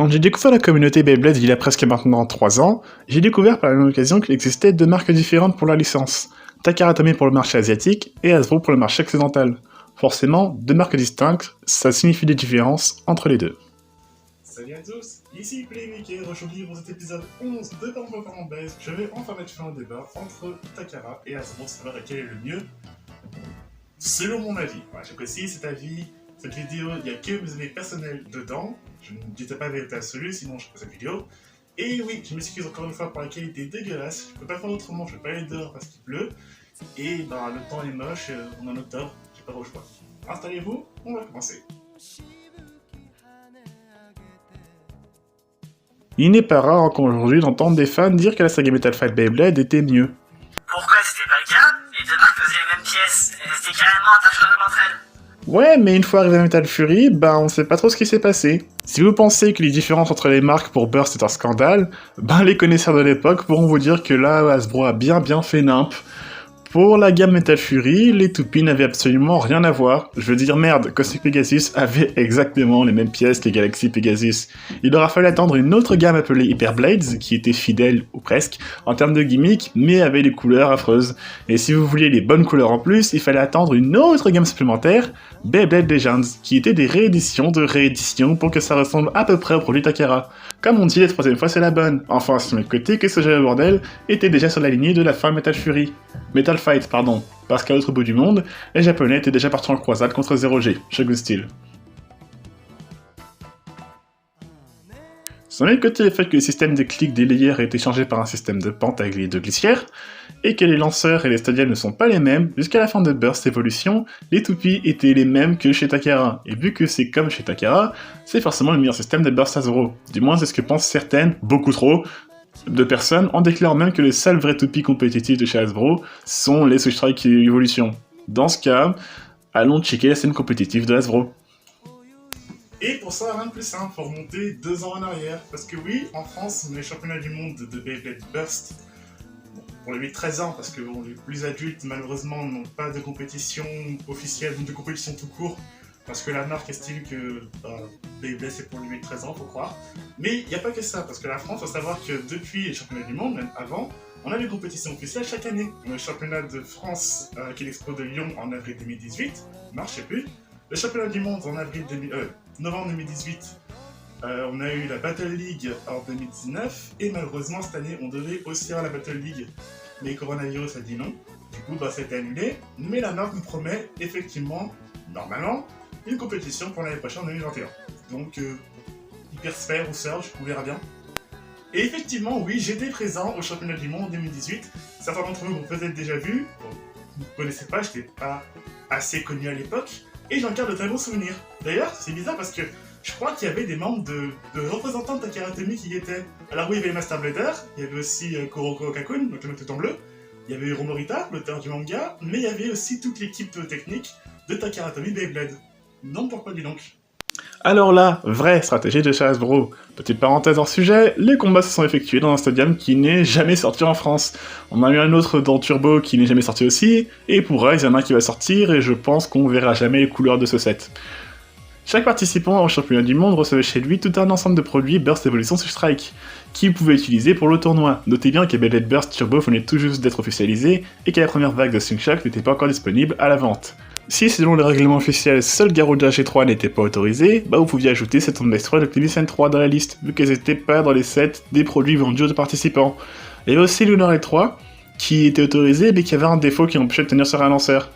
Quand j'ai découvert la communauté Beyblade il y a presque maintenant 3 ans, j'ai découvert par la même occasion qu'il existait deux marques différentes pour la licence. Takara Tomy pour le marché asiatique et Hasbro pour le marché occidental. Forcément, deux marques distinctes, ça signifie des différences entre les deux. Salut à tous, ici Playmaker, aujourd'hui pour cet épisode 11 de Parents Base, je vais enfin mettre fin au débat entre Takara et Hasbro, savoir lequel est le mieux, selon mon avis. Voilà, j'apprécie cet avis, cette vidéo, il n'y a que mes avis personnels dedans, je ne disais pas la vérité absolue, sinon je ferais cette vidéo. Et oui, je m'excuse encore une fois pour la qualité dégueulasse, je peux pas faire autrement, je vais pas aller dehors parce qu'il pleut, et bah le temps est moche, on est en octobre, j'ai pas trop le choix. Installez-vous, on va commencer. Il n'est pas rare encore aujourd'hui d'entendre des fans dire que la saga Metal Fight Beyblade était mieux. Pourquoi c'était pas le cas? Les deux marques faisaient les mêmes pièces, elles étaient carrément interchangeables entre elles. Ouais, mais une fois arrivé à Metal Fury, on sait pas trop ce qui s'est passé. Si vous pensez que les différences entre les marques pour Burst est un scandale, les connaisseurs de l'époque pourront vous dire que là, Hasbro a bien fait nimp. Pour la gamme Metal Fury, les toupies n'avaient absolument rien à voir. Je veux dire, merde, Cosmic Pegasus avait exactement les mêmes pièces que Galaxy Pegasus. Il aura fallu attendre une autre gamme appelée Hyper Blades, qui était fidèle, ou presque, en termes de gimmick, mais avait des couleurs affreuses. Et si vous vouliez les bonnes couleurs en plus, il fallait attendre une autre gamme supplémentaire, Beyblade Legends, qui étaient des rééditions de rééditions pour que ça ressemble à peu près au produit Takara. Comme on dit, la troisième fois c'est la bonne. Enfin, si on met de côté que ce jeu de bordel était déjà sur la lignée de la fin Metal Fury. Metal Fight, pardon, parce qu'à l'autre bout du monde, les Japonais étaient déjà partis en croisade contre Zero G, Shogun Steel. Sans mettre de côté le fait que le système de clics des layers a été changé par un système de pente avec les deux glissières, et que les lanceurs et les stadiums ne sont pas les mêmes, jusqu'à la fin de Burst Evolution, les toupies étaient les mêmes que chez Takara, et vu que c'est comme chez Takara, c'est forcément le meilleur système de Burst Hasbro. Du moins c'est ce que pensent certaines, beaucoup trop, de personnes en déclarant même que les seuls vrais toupies compétitifs de chez Hasbro sont les Switch Strike Evolution. Dans ce cas, allons checker la scène compétitive de Hasbro. Et pour ça, rien de plus simple, faut remonter 2 ans en arrière. Parce que oui, en France, on est championnat du monde de Beyblade Burst. Bon, pour les 8-13 ans, parce que bon, les plus adultes, malheureusement, n'ont pas de compétition officielle, ou de compétition tout court. Parce que la marque estime que Beyblade c'est pour les 8-13 ans, faut croire. Mais il n'y a pas que ça, parce que la France, faut savoir que depuis les championnats du monde, même avant, on a des compétitions officielles chaque année. On a le championnat de France, qui est l'Expo de Lyon en avril 2018, mars, je sais plus. Le championnat du monde en novembre 2018, on a eu la Battle League en 2019, et malheureusement cette année on devait aussi avoir la Battle League, mais coronavirus a dit non, du coup ça a été annulé, mais la marque nous promet effectivement, normalement, une compétition pour l'année prochaine en 2021. Donc Hypersphère ou Surge, on verra bien. Et effectivement, oui, j'étais présent au championnat du monde en 2018, certains d'entre vous m'ont peut-être déjà vu, bon, vous ne connaissez pas, je n'étais pas assez connu à l'époque, et j'en garde de très bons souvenirs. D'ailleurs, c'est bizarre parce que je crois qu'il y avait des membres de représentants de Takara Tomy qui y étaient. Alors oui, il y avait Master Blader, il y avait aussi Kuroko Kakun, donc le tout en bleu, il y avait Romorita, l'auteur du manga, mais il y avait aussi toute l'équipe technique de Takara Tomy Beyblade. Donc pourquoi dis donc? Alors là, vraie stratégie de chez Hasbro. Petite parenthèse hors sujet, les combats se sont effectués dans un stadium qui n'est jamais sorti en France. On a eu un autre dans Turbo qui n'est jamais sorti aussi, et pour Rise, il y en a un qui va sortir, et je pense qu'on verra jamais les couleurs de ce set. Chaque participant au championnat du monde recevait chez lui tout un ensemble de produits Burst Evolution Switch Strike, qu'il pouvait utiliser pour le tournoi. Notez bien que Beyblade Burst Turbo venait tout juste d'être officialisé, et que la première vague de Swing-Shock n'était pas encore disponible à la vente. Si selon les règlements officiels, seul Garuda G3 n'était pas autorisé, vous pouviez ajouter cette Tomb 3 et Optimus N3 dans la liste, vu qu'elles n'étaient pas dans les sets des produits vendus aux participants. Il y avait aussi Lunar L3, qui était autorisé, mais qui avait un défaut qui empêchait de tenir sur un lanceur.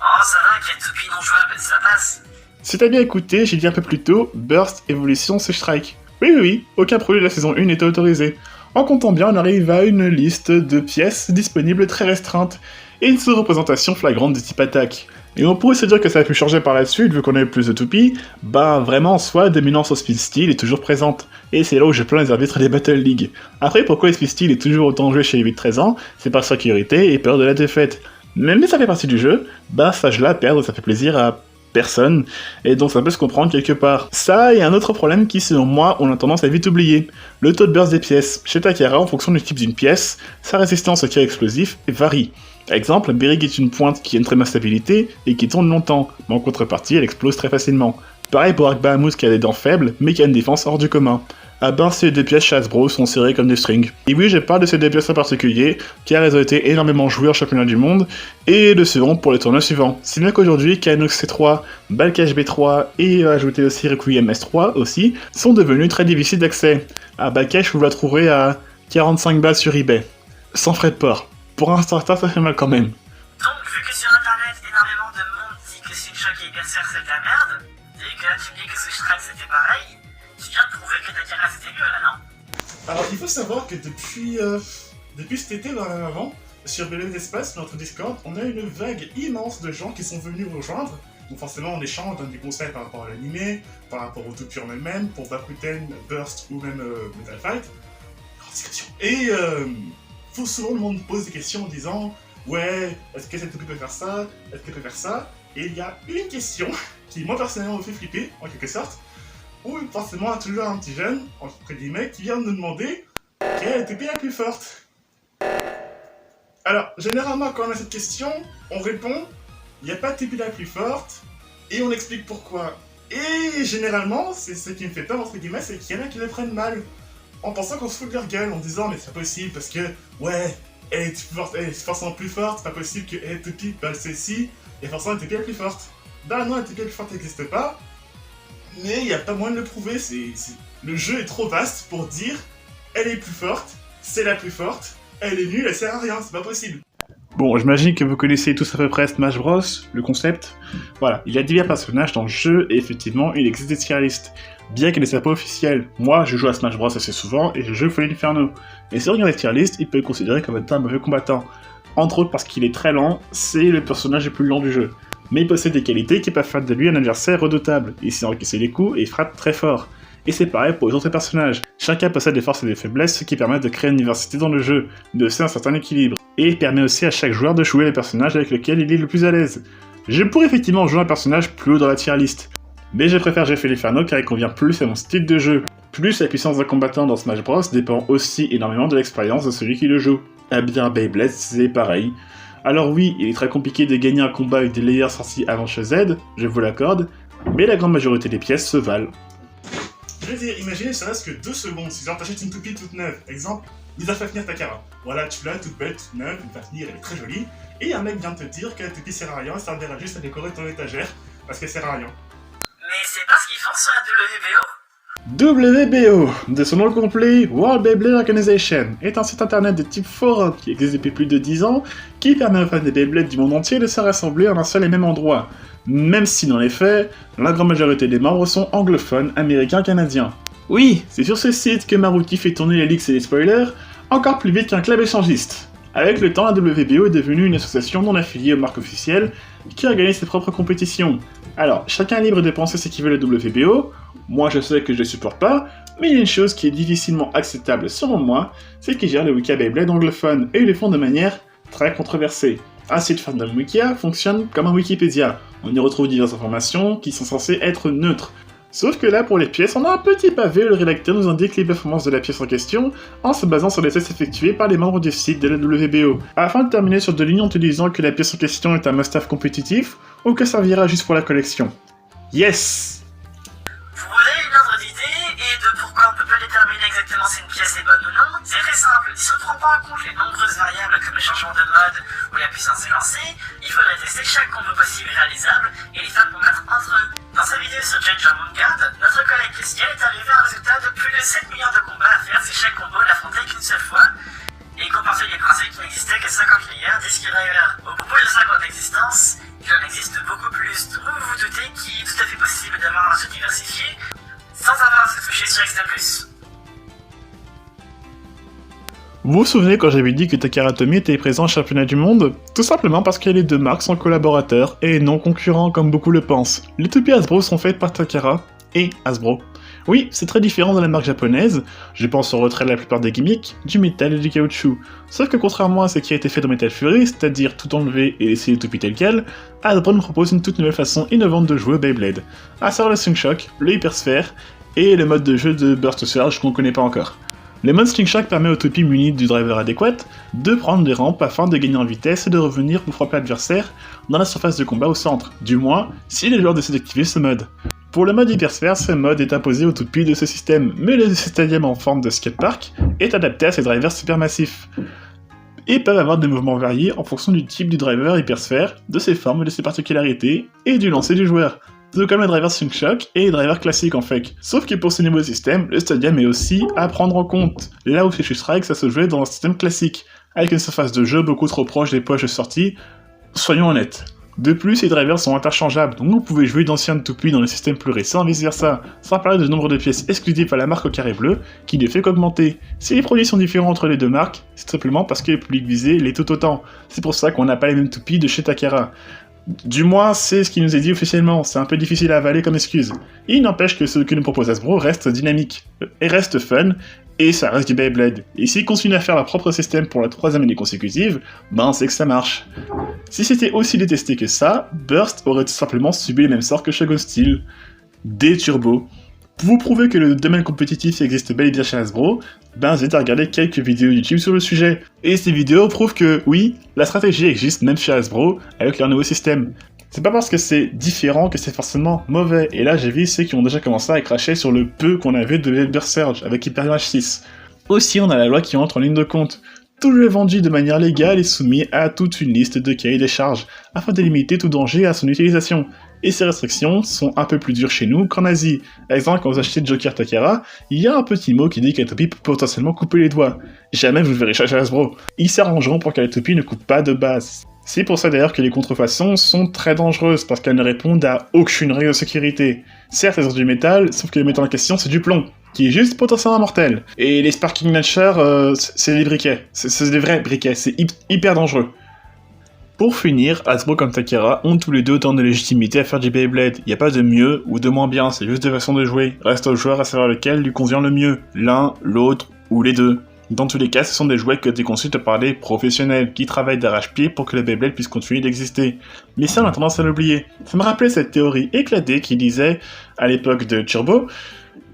Oh ça va, quelle toupie non jouable, ça passe. Si t'as bien écouté, j'ai dit un peu plus tôt, Burst Evolution Switch Strike. Oui, aucun produit de la saison 1 n'était autorisé. En comptant bien, on arrive à une liste de pièces disponibles très restreinte, et une sous-représentation flagrante du type attaque. Et on pourrait se dire que ça a pu changer par la suite, vu qu'on avait plus de toupies, vraiment en soi, dominance au Speed Steel est toujours présente, et c'est là où je plains les arbitres des Battle League. Après, pourquoi le Speed Steel est toujours autant joué chez les 8-13 ans, c'est par sécurité et peur de la défaite. Mais ça fait partie du jeu, ça je la perdre, ça fait plaisir à personne, et donc ça peut se comprendre quelque part. Ça, et un autre problème qui, selon moi, on a tendance à vite oublier. Le taux de burst des pièces. Chez Takara, en fonction du type d'une pièce, sa résistance au tir explosif varie. Par exemple, Berig est une pointe qui a une très bonne stabilité et qui tourne longtemps, mais en contrepartie, elle explose très facilement. Pareil pour Arc Bahamut qui a des dents faibles, mais qui a une défense hors du commun. À part ces deux pièces chez Hasbro sont serrées comme des strings. Et oui, je parle de ces deux pièces en particulier, car elles ont été énormément jouées en championnat du monde, et le seront pour les tournois suivants. Si bien qu'aujourd'hui, Kanox C3, Balkash B3, et ajouter aussi Requiem S3 aussi, sont devenus très difficiles d'accès. À Balkash, vous la trouverez à 45 balles sur eBay, sans frais de port. Pour un starter, ça fait mal quand même. Donc, vu que sur internet, énormément de monde dit que Sunshok et Berserk c'est de la merde, et que là tu me dis que Sushtrack c'était pareil, tu viens de prouver que Takara c'était mieux là, non? Alors, il faut savoir que depuis cet été, voire même avant, sur BLM d'Espace, notre Discord, on a une vague immense de gens qui sont venus nous rejoindre. Donc forcément, on échange, on donne des conseils par rapport à l'animé, par rapport au tout pur en elle-même, pour Bakuten, Burst ou même Metal Fight. Grande discussion. Et souvent le monde pose des questions en disant « Ouais, est-ce que cette toupie peut faire ça? Est-ce qu'elle peut faire ça ?» Et il y a une question qui, moi personnellement, me fait flipper, en quelque sorte, où forcément, il y a toujours un petit jeune, entre guillemets, qui vient nous demander quelle est la toupie la plus forte. Alors, généralement, quand on a cette question, on répond il n'y a pas de toupie la plus forte, et on explique pourquoi. Et généralement, c'est ce qui me fait peur, entre guillemets, c'est qu'il y en a qui le prennent mal, en pensant qu'on se fout de leur gueule, en disant mais c'est pas possible, parce que, ouais, elle est forcément plus forte, c'est pas possible que elle toupie balle celle-ci, et forcément la toupie la plus forte. Bah non, la toupie la plus forte n'existe pas, mais il n'y a pas moyen de le prouver, le jeu est trop vaste pour dire elle est plus forte, c'est la plus forte, elle est nulle, elle sert à rien, c'est pas possible. Bon, j'imagine que vous connaissez tous à peu près Smash Bros, le concept. Voilà, il y a divers personnages dans le jeu, et effectivement, il existe des tier lists. Bien qu'elle ne soit pas officielle. Moi, je joue à Smash Bros assez souvent, et je joue Fallen Inferno. Et si on regarde les tier lists, il peut être considéré comme étant un mauvais combattant. Entre autres parce qu'il est très lent, c'est le personnage le plus lent du jeu. Mais il possède des qualités qui peuvent faire de lui un adversaire redoutable. Il sait encaisser les coups, et il frappe très fort. Et c'est pareil pour les autres personnages. Chacun possède des forces et des faiblesses, ce qui permet de créer une diversité dans le jeu, de créer un certain équilibre. Et il permet aussi à chaque joueur de jouer les personnages avec lesquels il est le plus à l'aise. Je pourrais effectivement jouer un personnage plus haut dans la tier list, mais je préfère Fallen Inferno car il convient plus à mon style de jeu. Plus la puissance d'un combattant dans Smash Bros dépend aussi énormément de l'expérience de celui qui le joue. Eh bien Beyblade c'est pareil. Alors oui, il est très compliqué de gagner un combat avec des layers sortis avant chez Z, je vous l'accorde, mais la grande majorité des pièces se valent. Je veux dire, imaginez, ça reste que 2 secondes, si genre t'achètes une toupie toute neuve, exemple, Lisa Fafnir Takara. Voilà, tu l'as toute belle, toute neuve, une Fafnir, elle est très jolie, et un mec vient te dire que la toupie sert à rien, ça servira juste à décorer ton étagère, parce qu'elle sert à rien. Mais c'est parce qu'ils font ça à WBO. WBO, de son nom complet, World Beyblade Organization, est un site internet de type forum qui existe depuis plus de 10 ans, qui permet aux fans des Beyblades du monde entier de se rassembler en un seul et même endroit. Même si dans les faits, la grande majorité des membres sont anglophones, américains, canadiens. Oui, c'est sur ce site que Maruti fait tourner les leaks et les spoilers, encore plus vite qu'un club échangiste. Avec le temps, la WBO est devenue une association non affiliée aux marques officielles, qui organise ses propres compétitions. Alors, chacun est libre de penser ce qu'il veut la WBO, moi je sais que je les supporte pas, mais il y a une chose qui est difficilement acceptable selon moi, c'est qu'ils gèrent le Wikia Beyblade anglophone, et ils le font de manière très controversée. Un site fandom Wikia fonctionne comme un Wikipédia, on y retrouve diverses informations qui sont censées être neutres. Sauf que là, pour les pièces, on a un petit pavé où le rédacteur nous indique les performances de la pièce en question, en se basant sur les tests effectués par les membres du site de la WBO, afin de terminer sur de lignes en te disant que la pièce en question est un must-have compétitif, ou que ça servira juste pour la collection. Yes! Vous voulez une ordre d'idée et de pourquoi on peut pas déterminer exactement si une pièce est bonne ou non? C'est très simple, si on ne prend pas en compte les nombreuses variables comme le changement de mode ou la puissance est lancée, il faudrait tester chaque combo possible et réalisable et les faire combattre entre eux. Dans sa vidéo sur Genja Moonguard, notre collègue Christian est arrivé à un résultat de plus de 7 millions de combats à faire si chaque combo l'affrontait qu'une seule fois, et compartir les principes qui n'existaient que 50 layers disques driver. Au bout de 50 existences, il en existe beaucoup plus. Vous vous doutez qu'il est tout à fait possible d'avoir un jeu diversifié sans avoir à se toucher sur Extra+. Vous vous souvenez quand j'avais dit que Takara Tomy était présent au championnat du monde? Tout simplement parce que les deux marques sont collaborateurs et non concurrents comme beaucoup le pensent. Les toupies Hasbro sont faites par Takara et Hasbro. Oui, c'est très différent de la marque japonaise, je pense au retrait de la plupart des gimmicks, du métal et du caoutchouc. Sauf que contrairement à ce qui a été fait dans Metal Fury, c'est-à-dire tout enlever et laisser les toupies telles quelles, Hasbro nous propose une toute nouvelle façon innovante de jouer au Beyblade, à savoir le Sunshok, le Hypersphère et le mode de jeu de Burst Surge qu'on connaît pas encore. Le mode Slingshot permet aux toupies munis du driver adéquat de prendre des rampes afin de gagner en vitesse et de revenir pour frapper l'adversaire dans la surface de combat au centre, du moins si les joueurs décident d'activer ce mode. Pour le mode hypersphère, ce mode est imposé aux toupies de ce système, mais le stadium en forme de skatepark est adapté à ces drivers supermassifs, et peuvent avoir des mouvements variés en fonction du type du driver hypersphère, de ses formes et de ses particularités, et du lancer du joueur. Tout comme les drivers Slingshot et les drivers classiques en fake. Sauf que pour ce nouveau système, le stadium est aussi à prendre en compte, là où chez Strike ça se jouait dans un système classique, avec une surface de jeu beaucoup trop proche des poches de sortie, soyons honnêtes. De plus, les drivers sont interchangeables, donc vous pouvez jouer d'anciennes toupies dans le système plus récent et vice versa, sans parler du nombre de pièces exclusives à la marque au carré bleu, qui ne fait qu'augmenter. Si les produits sont différents entre les deux marques, c'est simplement parce que le public visé l'est tout autant. C'est pour ça qu'on n'a pas les mêmes toupies de chez Takara. Du moins, c'est ce qui nous est dit officiellement, c'est un peu difficile à avaler comme excuse. Il n'empêche que ce que nous propose Hasbro reste dynamique, et reste fun, et ça reste du Beyblade. Et s'ils continuent à faire leur propre système pour la 3ème année consécutive, ben c'est que ça marche. Si c'était aussi détesté que ça, Burst aurait tout simplement subi les mêmes sorts que Shogun Steel. Des turbos. Pour vous prouver que le domaine compétitif existe bel et bien chez Hasbro, ben j'ai à regarder quelques vidéos YouTube sur le sujet. Et ces vidéos prouvent que, oui, la stratégie existe même chez Hasbro avec leur nouveau système. C'est pas parce que c'est différent que c'est forcément mauvais, et là j'ai vu ceux qui ont déjà commencé à cracher sur le peu qu'on avait de Burst Surge avec Hyper 6. Aussi on a la loi qui entre en ligne de compte. Tout jeu vendu de manière légale est soumis à toute une liste de cahiers des charges, afin de limiter tout danger à son utilisation. Et ces restrictions sont un peu plus dures chez nous qu'en Asie. Par exemple, quand vous achetez Joker Takara, il y a un petit mot qui dit qu'un toupie peut potentiellement couper les doigts. Jamais vous le verrez chez Hasbro. Ils s'arrangeront pour que la toupie ne coupe pas de base. C'est pour ça d'ailleurs que les contrefaçons sont très dangereuses, parce qu'elles ne répondent à aucune règle de sécurité. Certes, elles ont du métal, sauf que le métal en question c'est du plomb, qui est juste potentiellement mortel. Et les Sparking Launcher, c'est des briquets. C'est des vrais briquets, c'est hyper dangereux. Pour finir, Hasbro comme Takara ont tous les deux autant de légitimité à faire du Beyblade. Y a pas de mieux ou de moins bien, c'est juste deux façons de jouer. Reste au joueur à savoir lequel lui convient le mieux, l'un, l'autre ou les deux. Dans tous les cas, ce sont des jouets qui ont été conçus par des professionnels, qui travaillent d'arrache-pied pour que le Beyblade puisse continuer d'exister. Mais ça, on a tendance à l'oublier. Ça me rappelait cette théorie éclatée qui disait, à l'époque de Turbo,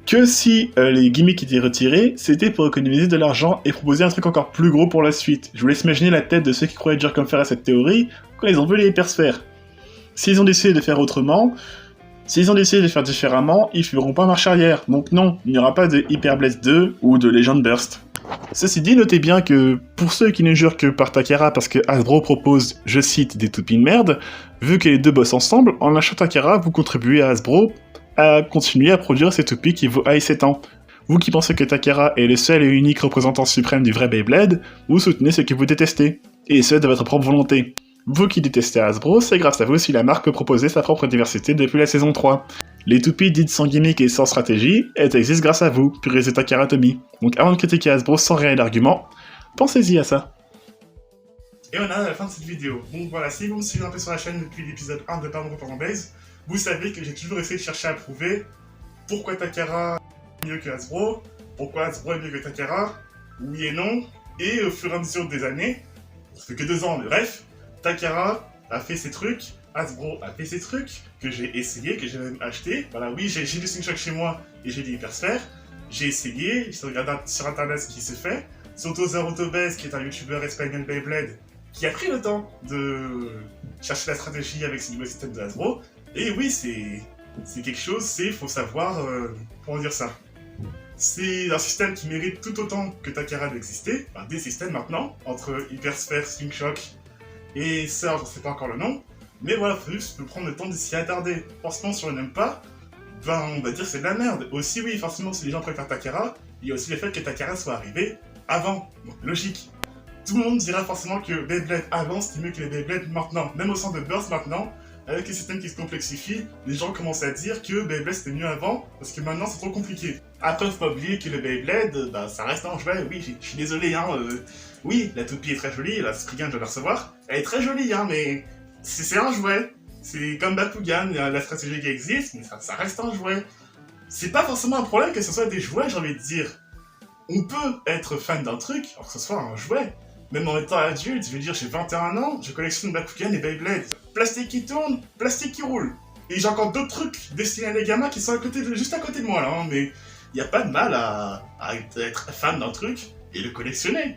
que si les gimmicks étaient retirés, c'était pour économiser de l'argent et proposer un truc encore plus gros pour la suite. Je vous laisse imaginer la tête de ceux qui croyaient dur comme fer à cette théorie quand ils ont vu les hypersphères. S'ils ont décidé de faire autrement, s'ils ont décidé de faire différemment, ils feront pas marche arrière. Donc non, il n'y aura pas de Hyper Blast 2 ou de Legend Burst. Ceci dit, notez bien que pour ceux qui ne jurent que par Takara parce que Hasbro propose, je cite, des toupies de merde, vu que les deux bossent ensemble, en achetant Takara, vous contribuez à Hasbro à continuer à produire ces toupies qui vaut haïssent tant. Vous qui pensez que Takara est le seul et unique représentant suprême du vrai Beyblade, vous soutenez ce que vous détestez, et ce de votre propre volonté. Vous qui détestez Hasbro, c'est grâce à vous si la marque peut proposer sa propre diversité depuis la saison 3. Les toupies dites sans gimmick et sans stratégie, elles existent grâce à vous, purisé Takara Tomy. Donc avant de critiquer Hasbro sans réel argument, pensez-y à ça. Et on arrive à la fin de cette vidéo. Donc voilà, si vous me suivez un peu sur la chaîne depuis l'épisode 1 de Pardon en Base, vous savez que j'ai toujours essayé de chercher à prouver pourquoi Takara est mieux que Hasbro, pourquoi Hasbro est mieux que Takara, oui et non, et au fur et à mesure des années, ça fait que 2 ans, mais bref, Takara a fait ses trucs, Hasbro a fait ses trucs, que j'ai essayé, que j'ai même acheté. Voilà, oui, j'ai du Slingshot chez moi et j'ai des hypersphères. J'ai essayé, j'ai regardé sur internet ce qui se fait. Surtout Zarotobez, qui est un youtubeur espagnol Beyblade, qui a pris le temps de chercher la stratégie avec ce nouveau système de Hasbro. Et oui, c'est quelque chose, faut savoir, comment dire ça. C'est un système qui mérite tout autant que Takara d'exister, enfin, des systèmes maintenant, entre Hypersphère, Slingshot et Surge, je sais pas encore le nom. Mais voilà, faut juste prendre le temps de s'y attarder. Forcément, si on n'aime pas, ben on va dire c'est de la merde. Aussi oui, forcément, si les gens préfèrent Takara, il y a aussi le fait que Takara soit arrivé avant. Donc logique. Tout le monde dira forcément que Beyblade avant c'était mieux que les Beyblade maintenant. Même au sein de Burst maintenant, avec les systèmes qui se complexifient, les gens commencent à dire que Beyblade c'était mieux avant, parce que maintenant c'est trop compliqué. Après, faut pas oublier que le Beyblade, bah, ça reste un jouet, oui, je suis désolé, hein. Oui, la toupie est très jolie, la Spriggan, je dois la recevoir. Elle est très jolie, hein, mais c'est un jouet. C'est comme Bakugan, il y a la stratégie qui existe, mais ça reste un jouet. C'est pas forcément un problème que ce soit des jouets, j'ai envie de dire. On peut être fan d'un truc, alors que ce soit un jouet. Même en étant adulte, je veux dire, j'ai 21 ans, je collectionne Bakugan et Beyblade. Plastique qui tourne, plastique qui roule. Et j'ai encore d'autres trucs destinés à des gamins qui sont juste à côté de moi, là, hein, mais Il n'y a pas de mal à être fan d'un truc et le collectionner.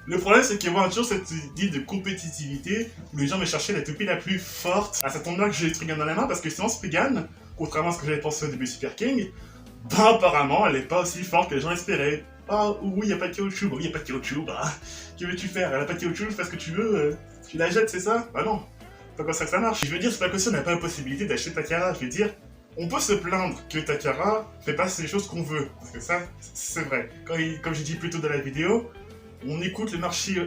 Le problème, c'est qu'il y a toujours cette idée de compétitivité où les gens vont chercher la toupie la plus forte. Ah, ça tombe bien que j'ai Spriggan dans la main parce que sinon Spriggan, contrairement à ce que j'avais pensé au début de Super King, bah apparemment elle est pas aussi forte que les gens espéraient. Ah oui, il n'y a pas de caoutchouc, bah oui, il n'y a pas de caoutchouc, bah que veux-tu faire? Elle a pas de caoutchouc, fais ce que tu veux, tu la jettes, c'est ça? Bah non, c'est pas comme ça que ça marche. Je veux dire, c'est pas que si on n'a pas la possibilité d'acheter Takara, je veux dire, on peut se plaindre que Takara fait pas les choses qu'on veut, parce que ça, c'est vrai. Comme j'ai dit plus tôt dans la vidéo, on écoute le marché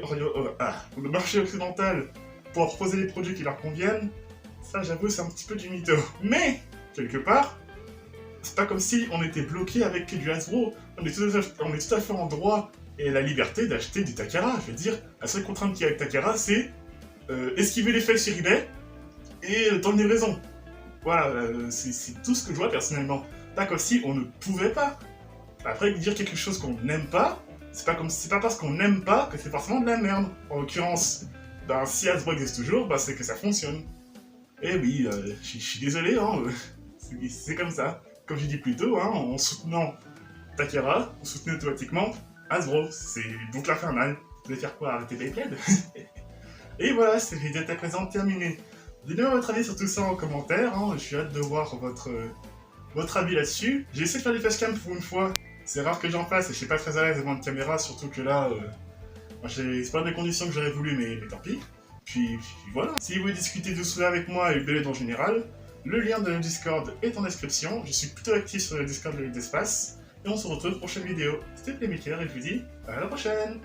occidental pour leur proposer des produits qui leur conviennent, ça j'avoue c'est un petit peu du mytho. Mais, quelque part, c'est pas comme si on était bloqué avec du Hasbro, on est tout à fait en droit et la liberté d'acheter du Takara. Je veux dire, la seule contrainte qu'il y a avec Takara, c'est esquiver les faits sur eBay et le temps de livraison. Voilà, c'est tout ce que je vois personnellement. Pas comme si on ne pouvait pas. Après, dire quelque chose qu'on n'aime pas, c'est pas parce qu'on n'aime pas que c'est forcément de la merde. En l'occurrence, ben, si Hasbro existe toujours, ben, c'est que ça fonctionne. Et oui, je suis désolé, hein, c'est comme ça. Comme j'ai dit plus tôt, hein, en soutenant Takara, on soutenait automatiquement Hasbro. C'est boucle infernale. Vous allez faire quoi? Arrêter Beyblade? Et voilà, cette vidéo est à présent terminée. Donnez-moi votre avis sur tout ça en commentaire, hein. Je suis hâte de voir votre avis là-dessus. J'ai essayé de faire des facecam pour une fois. C'est rare que j'en fasse et je suis pas très à l'aise devant une caméra, surtout que là, c'est pas des conditions que j'aurais voulu, mais tant pis. Puis voilà. Si vous voulez discuter de cela avec moi et Beyblade en général, le lien de notre Discord est en description. Je suis plutôt actif sur le Discord de l'Espace. Et on se retrouve pour une prochaine vidéo. C'était Playmaker et je vous dis à la prochaine!